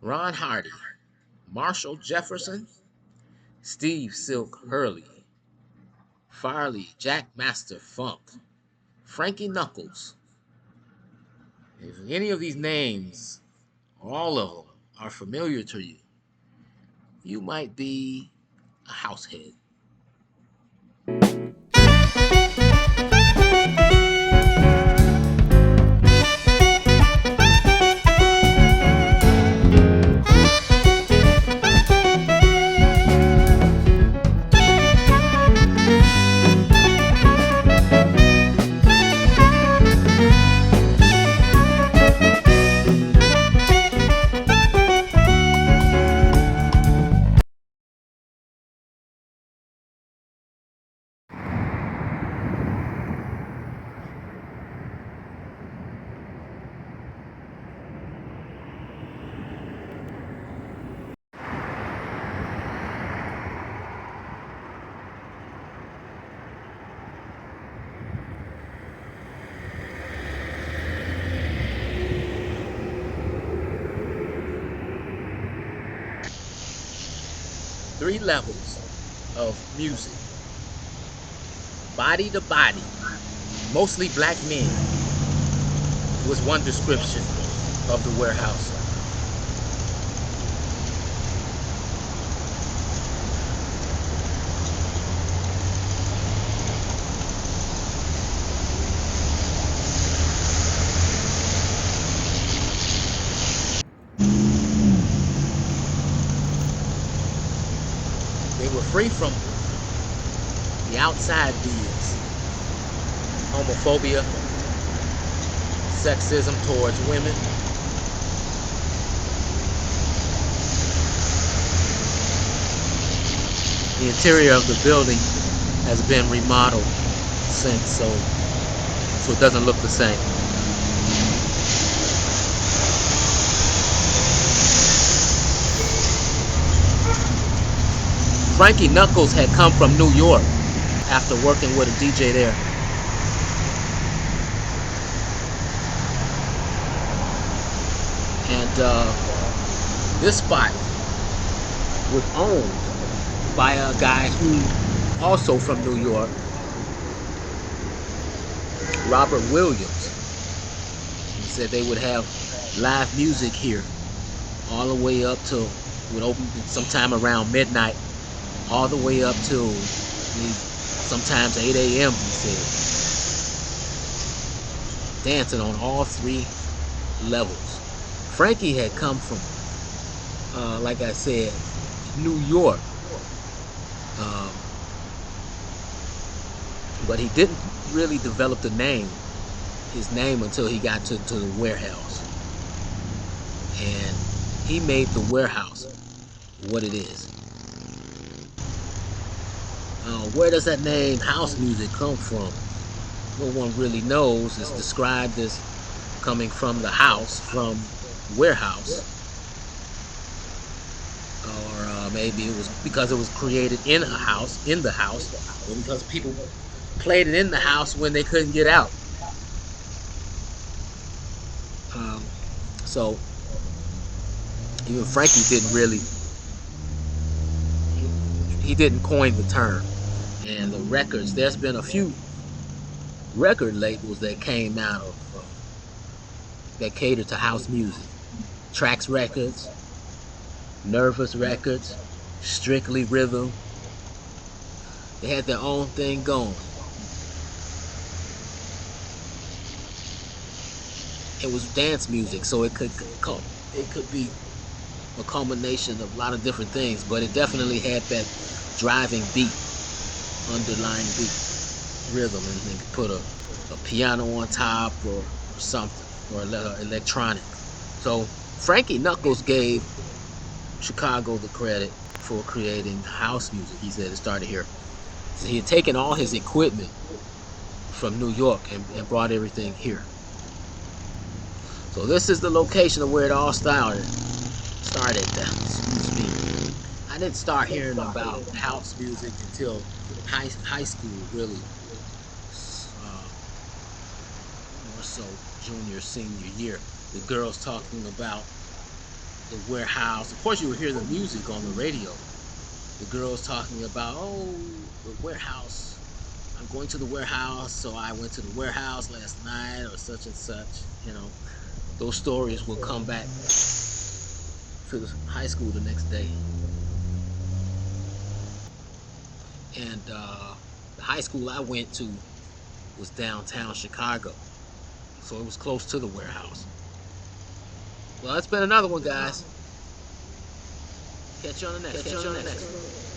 Ron Hardy, Marshall Jefferson, Steve Silk Hurley, Farley Jack Master Funk, Frankie Knuckles. If any of these names, all of them, are familiar to you, you might be a househead. Three levels of music. Body to body, mostly black men, was one description of the warehouse. They were free from the outside BS, homophobia, sexism towards women. The interior of the building has been remodeled since, so it doesn't look the same. Frankie Knuckles had come from New York after working with a DJ there. And this spot was owned by a guy who also from New York, Robert Williams. He said they would have live music here all the way up to, would open sometime around midnight, all the way up to sometimes 8 a.m. he said. Dancing on all three levels. Frankie had come from, like I said, New York. But he didn't really develop his name until he got to the warehouse. And he made the warehouse what it is. Where does that name house music come from? No one really knows. It's described as coming from the house, from warehouse. Or maybe it was because it was created in the house, or because people played it in the house when they couldn't get out. So even Frankie he didn't coin the term. And the records, there's been a few record labels that came out of that cater to house music. Trax Records, Nervous Records, Strictly Rhythm. They had their own thing going. It was dance music, so it could be a combination of a lot of different things, but it definitely had that driving beat, underlying beat, rhythm, and they could put a piano on top or something, or electronic. So Frankie Knuckles gave Chicago the credit for creating house music. He said it started here. So he had taken all his equipment from New York and brought everything here. So this is the location of where it all started. Excuse me. I didn't start hearing about house music until high school, really. More so junior, senior year. The girls talking about the warehouse. Of course, you would hear the music on the radio. The girls talking about, oh, the warehouse. I'm going to the warehouse, so I went to the warehouse last night, or such and such. You know, those stories will come back to the high school the next day. And the high school I went to was downtown Chicago, so it was close to the warehouse. Well, it's been another one, guys. Catch you on the next.